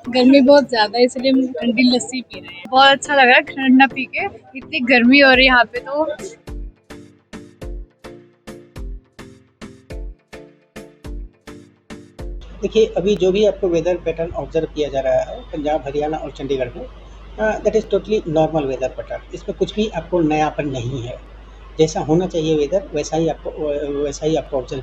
गर्मी बहुत ज्यादा है इसलिए हम ठंडी लस्सी पी रहे हैं। बहुत अच्छा लग रहा है ठंडा पी के। इतनी गर्मी हो रही है यहाँ पे तो। देखिए, अभी जो भी आपको वेदर पैटर्न ऑब्जर्व किया जा रहा है पंजाब, हरियाणा और चंडीगढ़ में, that is totally normal weather pattern. इसमें कुछ भी आपको नयापन नहीं है। जैसा होना चाहिए वेदर वैसा ही आपको ऑब्जर्व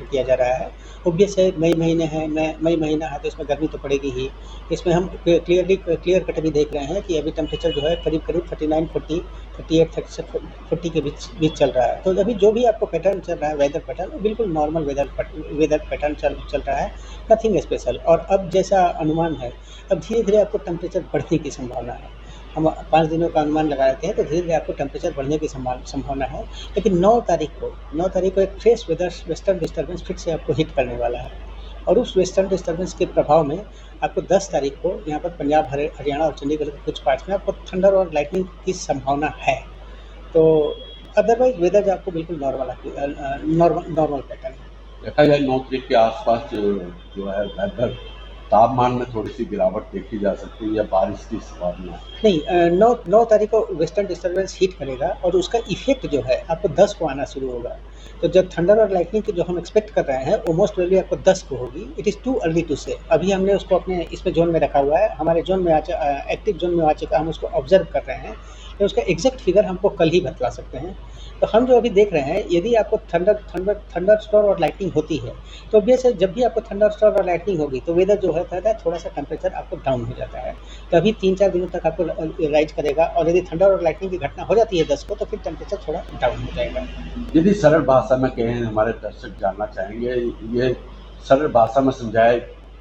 किया जा रहा है। ऑब्वियस है, मई महीने है, मई महीना है तो इसमें गर्मी तो पड़ेगी ही। इसमें हम क्लियर कट भी देख रहे हैं कि अभी टेम्परेचर जो है करीब-करीब 39, 40, 38, 37, 40 के बीच बीच चल रहा है। तो अभी जो भी आपको पैटर्न चल रहा है वेदर पैटर्न, वो बिल्कुल नॉर्मल वेदर पैटर्न चल रहा है, नथिंग स्पेशल। और अब जैसा अनुमान है, अब धीरे-धीरे आपको टेम्परेचर बढ़ने की संभावना है। हम 5 दिनों का अनुमान लगा लेते हैं तो धीरे-धीरे आपको टेम्परेचर बढ़ने की संभावना है। लेकिन 9 तारीख को एक फ्रेश वेस्टर्न डिस्टर्बेंस फिर से आपको हिट करने वाला है। और उस वेस्टर्न डिस्टर्बेंस के प्रभाव में आपको 10 तारीख को यहाँ पर पंजाब, हरियाणा और चंडीगढ़ के कुछ पार्ट्स में आपको थंडर और लाइटनिंग की संभावना है। तो अदरवाइज वेदर जो आपको बिल्कुल नॉर्मल पैटर्न है। देखा जाए 9 तारीख के आसपास जो है वेदर तापमान में थोड़ी सी गिरावट देखी जा सकती है या बारिश की संभावना है। नहीं, 9 तारीख को वेस्टर्न डिस्टर्बेंस हिट करेगा और उसका इफेक्ट जो है आपको 10 को आना शुरू होगा। तो जब थंडर और लाइटनिंग की जो हम एक्सपेक्ट कर रहे हैं वो मोस्ट प्रोबेबली आपको 10 को होगी। It is too early to say. अभी हमने उसको अपने इसमें जोन में रखा हुआ है, हमारे जोन में एक्टिव जोन में आ चुका, हम उसको ऑब्जर्व कर रहे हैं। तो उसका एग्जैक्ट फिगर हमको कल ही बतला सकते हैं। तो हम जो अभी देख रहे हैं, यदि आपको थंडर स्टॉर्म और लाइटनिंग होती है तो ऑब्वियस है, जब भी आपको थंडर स्टॉर्म और लाइटनिंग होगी तो वेदर जो होता है थोड़ा सा टेम्परेचर आपको डाउन हो जाता है। तो अभी 3-4 दिनों तक आपको राइज करेगा और यदि थंडर और लाइटनिंग की घटना हो जाती है 10 को तो फिर टेम्परेचर थोड़ा डाउन हो जाएगा। यदि सरल भाषा में कहें, हमारे दर्शक जानना चाहेंगे, ये सरल भाषा में समझाए,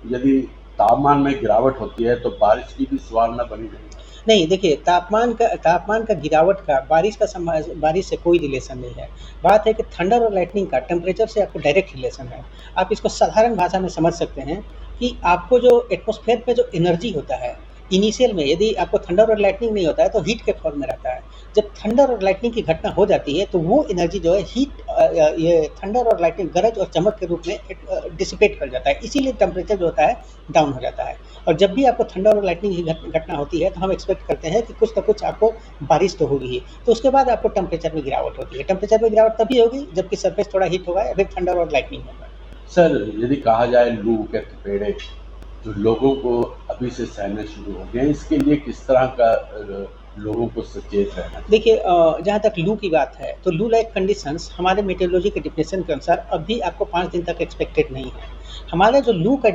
यदि तापमान में गिरावट होती है तो बारिश की भी संभावना बनी रहेगी। नहीं, देखिए, तापमान का गिरावट का बारिश से कोई रिलेशन नहीं है। बात है कि थंडर और लाइटनिंग का टेम्परेचर से आपको डायरेक्ट रिलेशन है। आप इसको साधारण भाषा में समझ सकते हैं कि आपको जो एटमॉस्फेयर पे जो एनर्जी होता है, इनिशियल में यदि आपको थंडर और लाइटनिंग नहीं होता है तो हीट के फॉर्म में रहता है। जब थंडर और लाइटनिंग की घटना हो जाती है तो वो एनर्जी जो है ये थंडर और लाइटनिंग गरज और चमक के रूप में डिसिपेट कर जाता है। इसीलिए टेम्परेचर जो होता है डाउन हो जाता है। और जब भी आपको थंडर और लाइटनिंग की घटना होती है तो हम एक्सपेक्ट करते हैं कि कुछ ना कुछ आपको बारिश तो होगी ही। तो उसके बाद आपको टेम्परेचर में गिरावट होती है। टेम्परेचर में गिरावट तभी होगी जबकि सरफेस थोड़ा हीट होगा या फिर थंडर और लाइटनिंग होगा। सर, यदि कहा जाए लू के थपेड़े जो लोगों को अभी से सहने शुरू हो गए, इसके लिए किस तरह का लोगों को सचेत रहना चाहिए? देखिए, जहाँ तक लू की बात है तो लू लाइक कंडीशंस हमारे मेटेरोलॉजी के डिफिनेशन के अनुसार अभी आपको 5 दिन तक एक्सपेक्टेड नहीं है। हमारा जो लू का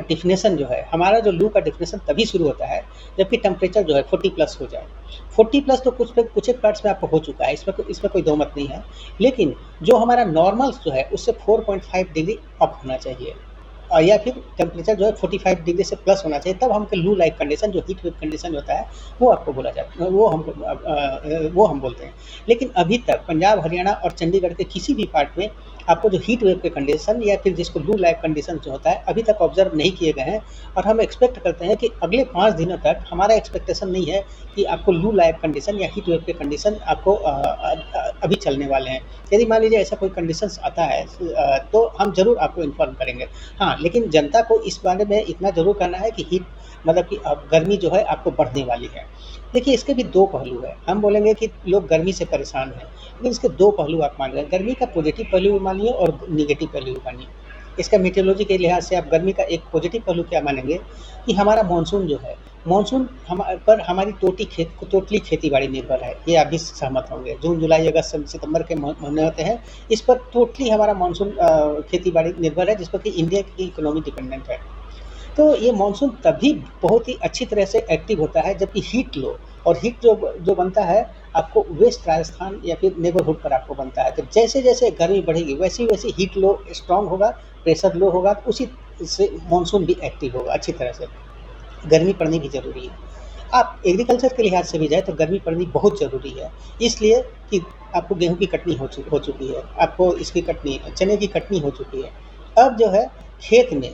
डिफिनेशन तभी शुरू होता है जबकि टेम्परेचर जो है 40 प्लस हो जाए। 40 प्लस तो कुछ एक पार्ट्स में आपको हो चुका है, इसमें कोई दो मत नहीं है। लेकिन जो हमारा नॉर्मल जो है उससे 4.5 डिग्री अप होना चाहिए या फिर टेम्परेचर जो है 45 डिग्री से प्लस होना चाहिए, तब हमको लू लाइक कंडीशन जो हीट वेव कंडीशन होता है वो आपको बोला जाता है, वो हम बोलते हैं। लेकिन अभी तक पंजाब, हरियाणा और चंडीगढ़ के किसी भी पार्ट में आपको जो हीट वेव के कंडीशन या फिर जिसको लू लाइक कंडीशन जो होता है अभी तक ऑब्जर्व नहीं किए गए हैं। और हम एक्सपेक्ट करते हैं कि अगले 5 दिनों तक हमारा एक्सपेक्टेशन नहीं है कि आपको लू लाइक कंडीशन या हीट वेव के कंडीशन आपको अभी चलने वाले हैं। यदि मान लीजिए ऐसा कोई कंडीशंस आता है तो हम ज़रूर आपको इन्फॉर्म करेंगे। हाँ, लेकिन जनता को इस बारे में इतना ज़रूर करना है कि मतलब कि अब गर्मी जो है आपको बढ़ने वाली है। देखिए, इसके भी 2 पहलू हैं। हम बोलेंगे कि लोग गर्मी से परेशान हैं, लेकिन इसके 2 पहलू आप मान लें। गर्मी का पॉजिटिव पहलू भी मानिए और नेगेटिव पहलू भी मानिए। इसका मेटेरोलॉजी के लिहाज से आप गर्मी का एक पॉजिटिव पहलू क्या मानेंगे कि हमारा मानसून जो है, मानसून पर हमारी टोटली खेती-बाड़ी निर्भर है। ये आप भी सहमत होंगे। जून, जुलाई, अगस्त, सितंबर के महीने होते हैं, इस पर टोटली हमारा मानसून खेती-बाड़ी निर्भर है, जिस पर कि इंडिया की इकोनॉमी डिपेंडेंट है। तो ये मानसून तभी बहुत ही अच्छी तरह से एक्टिव होता है जबकि हीट लो और हीट जो बनता है आपको वेस्ट राजस्थान या फिर नेबरहुड पर आपको बनता है। तो जैसे-जैसे गर्मी बढ़ेगी वैसे-वैसे हीट लो स्ट्रॉन्ग होगा, प्रेशर लो होगा, तो उसी से मानसून भी एक्टिव होगा अच्छी तरह से। गर्मी पड़नी भी ज़रूरी है। आप एग्रीकल्चर के लिहाज से भी जाए तो गर्मी पड़नी बहुत ज़रूरी है, इसलिए कि आपको गेहूँ की कटनी हो चुकी है, आपको चने की कटनी हो चुकी है। अब जो है खेत में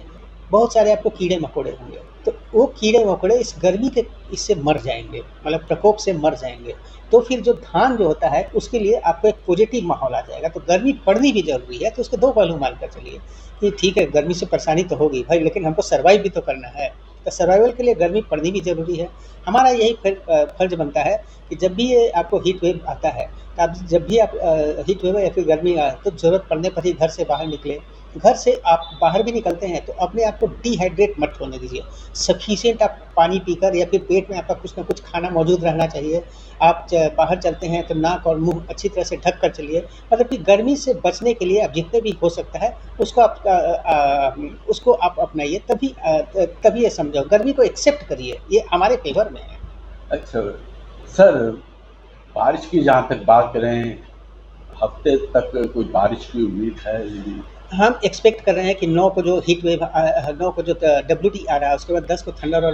बहुत सारे आपको कीड़े-मकोड़े होंगे, तो वो कीड़े-मकोड़े इस गर्मी के इससे मर जाएँगे, मतलब प्रकोप से मर जाएँगे। तो फिर जो धान जो होता है उसके लिए आपको एक पॉजिटिव माहौल आ जाएगा। तो गर्मी पड़नी भी ज़रूरी है, तो उसके 2 पहलू मान कर चलिए कि ठीक है, गर्मी से परेशानी तो होगी भाई, लेकिन हमको सर्वाइव भी तो करना है। सर्वाइवल के लिए गर्मी पड़नी भी ज़रूरी है। हमारा यही फ़र्ज़ बनता है कि जब भी ये आपको हीट वेव आता है, तो आप जब भी आप हीट वेव या फिर गर्मी आए तो ज़रूरत पड़ने पर ही घर से बाहर निकलें। घर से आप बाहर भी निकलते हैं तो अपने आप को डिहाइड्रेट मत होने दीजिए। सफिशिएंट आप पानी पीकर या फिर पेट में आपका कुछ न कुछ खाना मौजूद रहना चाहिए। आप बाहर चलते हैं तो नाक और मुँह अच्छी तरह से ढक कर चलिए। मतलब कि गर्मी से बचने के लिए आप जितने भी हो सकता है उसको आप अपनाइए, तभी ये समझो, गर्मी को एक्सेप्ट करिए, ये हमारे फेवर में है। अच्छा सर, बारिश की जहाँ तक बात करें, हफ्ते तक कोई बारिश की उम्मीद है यदि? हम एक्सपेक्ट कर रहे हैं कि 9 को जो हीट वेव 9 को जो डब्ल्यूटी आ रहा है, उसके बाद 10 को थंडर और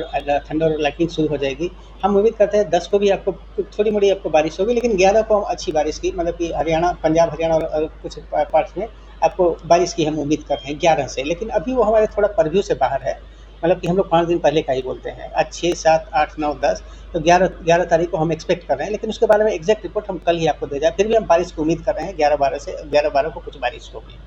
लाइटनिंग शुरू हो जाएगी। हम उम्मीद करते हैं 10 को भी आपको थोड़ी मोड़ी आपको बारिश होगी, लेकिन 11 को हम अच्छी बारिश की, मतलब कि हरियाणा, पंजाब हरियाणा और कुछ पार्ट्स में आपको बारिश की हम उम्मीद कर रहे हैं 11 से। लेकिन अभी वो हमारे थोड़ा परव्यू से बाहर है, मतलब कि हम लोग 5 दिन पहले का ही बोलते हैं। आज 6, 7, 8, 9, 10 तो 11 तारीख को हम एक्सपेक्ट कर रहे हैं, लेकिन उसके बारे में एग्जैक्ट रिपोर्ट हम कल ही आपको दे जाए। फिर भी हम बारिश की उम्मीद कर रहे हैं 11-12 को कुछ बारिश होगी।